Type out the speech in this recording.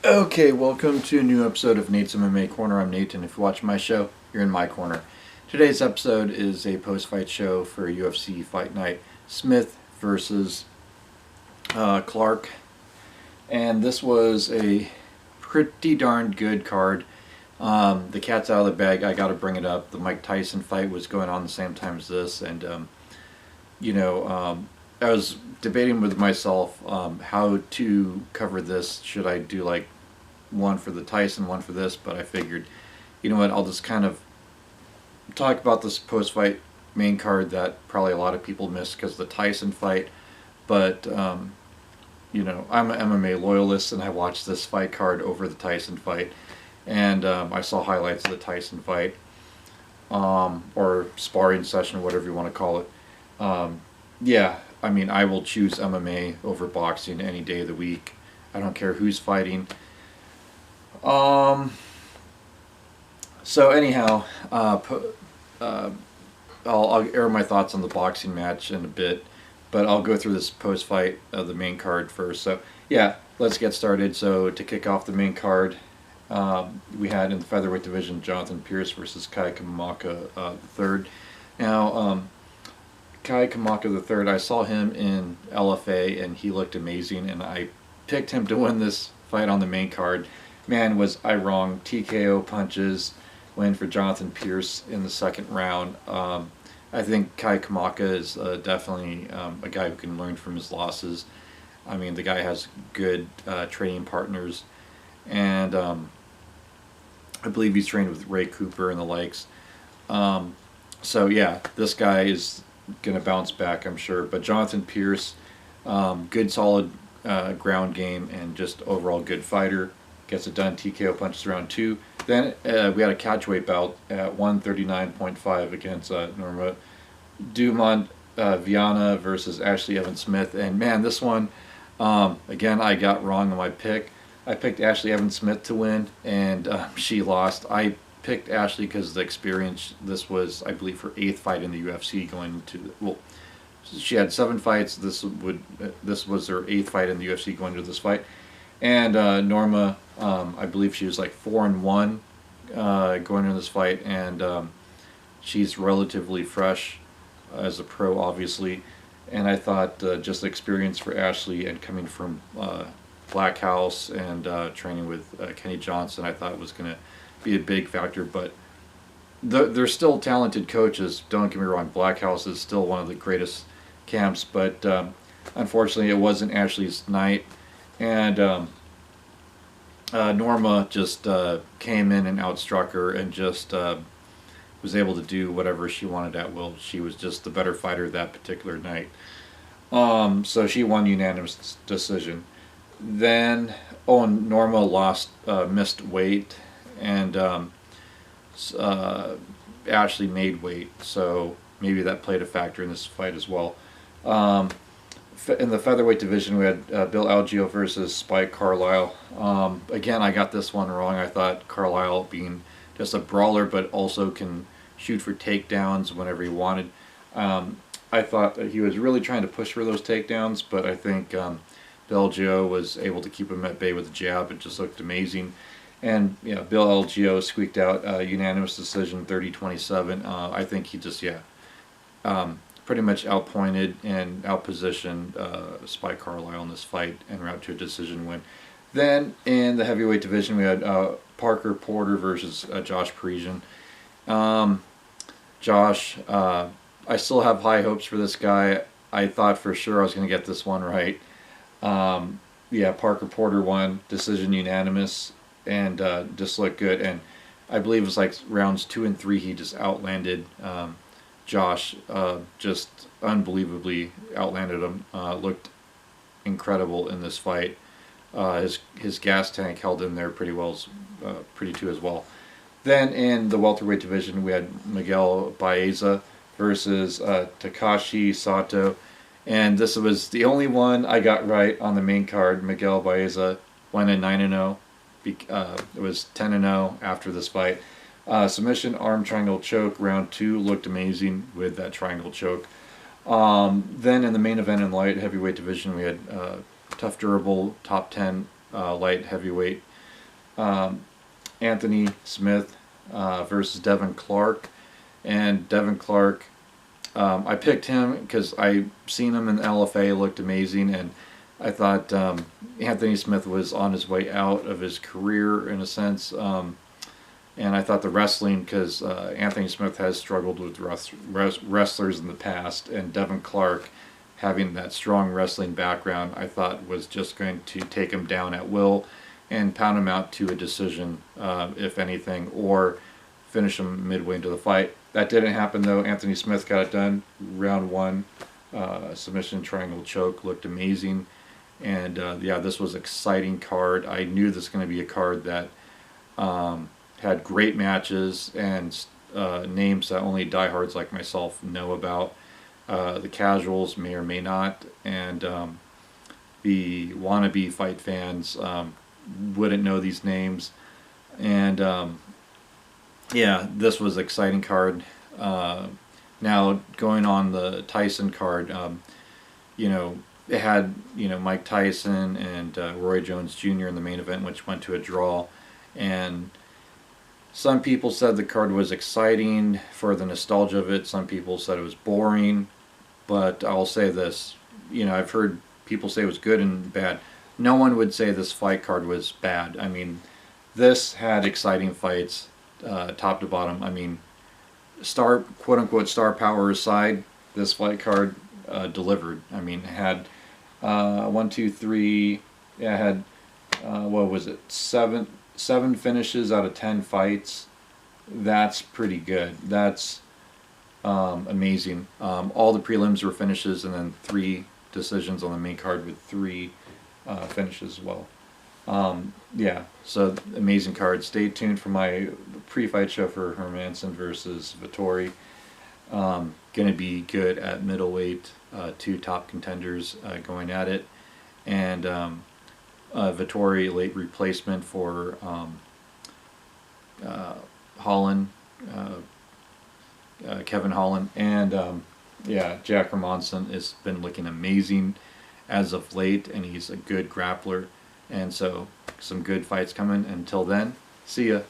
Okay, welcome to a new episode of Nate's MMA Corner. I'm Nate, and if you watch my show, you're in my corner. Today's episode is a post-fight show for UFC Fight Night. Smith versus Clark, and this was a pretty darn good card. The cat's out of the bag. I got to bring it up. The Mike Tyson fight was going on the same time as this, and you know, I was debating with myself how to cover this. Should I do like one for the Tyson, one for this? But I figured, you know what, I'll just kind of talk about this post-fight main card that probably a lot of people missed because of the Tyson fight. But I'm an MMA loyalist, and I watched this fight card over the Tyson fight, and I saw highlights of the Tyson fight, or sparring session, whatever you want to call it. Yeah, I mean, I will choose MMA over boxing any day of the week. I don't care who's fighting. Um, so anyhow, I'll air my thoughts on the boxing match in a bit, but I'll go through this post-fight of the main card first. So yeah, let's get started. So to kick off the main card, we had in the featherweight division Jonathan Pierce versus Kai Kamaka III. Now, Kai Kamaka III, I saw him in LFA and he looked amazing, and I picked him to win this fight on the main card. Man, was I wrong. TKO punches, win for Jonathan Pierce in the second round. I think Kai Kamaka is definitely a guy who can learn from his losses. I mean, the guy has good training partners, and I believe he's trained with Ray Cooper and the likes. So yeah, this guy is going to bounce back, I'm sure. But Jonathan Pierce, good solid ground game and just overall good fighter. Gets it done, TKO punches round 2. Then we had a catchweight bout at 139.5 against Norma Dumont Viana versus Ashley Evans Smith. And man, this one, again, I got wrong on my pick. I picked Ashley Evans Smith to win, and she lost. I picked Ashley because of the experience. This was, I believe, her 8th fight in the UFC going into well, she had 7 fights. This was her 8th fight in the UFC going into this fight. And Norma, I believe she was like 4-1 going into this fight, and she's relatively fresh as a pro, obviously. And I thought just the experience for Ashley and coming from Black House and training with Kenny Johnson, I thought was going to be a big factor. But they're still talented coaches. Don't get me wrong. Black House is still one of the greatest camps, but unfortunately, it wasn't Ashley's night. And Norma just came in and outstruck her and just was able to do whatever she wanted at will. She was just the better fighter that particular night. So she won unanimous decision. Then, and Norma missed weight, and Ashley made weight. So maybe that played a factor in this fight as well. In the featherweight division, we had Bill Algeo versus Spike Carlisle. Again, I got this one wrong. I thought Carlisle, being just a brawler, but also can shoot for takedowns whenever he wanted. I thought that he was really trying to push for those takedowns, but I think Bill Algeo was able to keep him at bay with a jab. It just looked amazing. And Bill Algeo squeaked out a unanimous decision, 30-27. I think he just, pretty much outpointed and outpositioned Spike Carlisle in this fight and route to a decision win. Then in the heavyweight division, we had Parker Porter versus Josh Parisian. Josh, I still have high hopes for this guy. I thought for sure I was going to get this one right. Parker Porter won, decision unanimous, and just looked good. And I believe it was like rounds 2 and 3, he just outlanded Josh, just unbelievably outlanded him. Looked incredible in this fight. His gas tank held in there pretty well, as well. Then in the welterweight division, we had Miguel Baeza versus Takashi Sato, and this was the only one I got right on the main card. Miguel Baeza went in 9-0. It was 10-0 after this fight. Submission arm triangle choke, round 2, looked amazing with that triangle choke. Then in the main event in light heavyweight division, we had tough, durable, top 10 light heavyweight. Anthony Smith versus Devin Clark. And Devin Clark, I picked him because I seen him in LFA, looked amazing, and I thought Anthony Smith was on his way out of his career in a sense. And I thought the wrestling, because Anthony Smith has struggled with wrestlers in the past, and Devin Clark, having that strong wrestling background, I thought was just going to take him down at will and pound him out to a decision, if anything, or finish him midway into the fight. That didn't happen though. Anthony Smith got it done. Round 1, submission triangle choke, looked amazing. And yeah, this was an exciting card. I knew this was going to be a card that had great matches and names that only diehards like myself know about. The casuals may or may not, and the wannabe fight fans wouldn't know these names. And yeah, this was an exciting card. Now going on the Tyson card, you know, it had, you know, Mike Tyson and Roy Jones Jr. in the main event, which went to a draw. And some people said the card was exciting for the nostalgia of it. Some people said it was boring. But I'll say this, you know, I've heard people say it was good and bad. No one would say this fight card was bad. I mean, this had exciting fights, top to bottom. I mean, quote-unquote star power aside, this fight card delivered. I mean, it had 1, 2, 3, yeah, it had, what was it, seven finishes out of 10 fights. That's pretty good. That's amazing. All the prelims were finishes, and then 3 decisions on the main card with 3 finishes as well. Yeah, so amazing card. Stay tuned for my pre-fight show for Hermanson versus Vettori. Going to be good at middleweight. 2 top contenders going at it, and Vettori late replacement for Holland, Kevin Holland, and yeah, Jack Hermanson has been looking amazing as of late, and he's a good grappler. And so some good fights coming. Until then, see ya.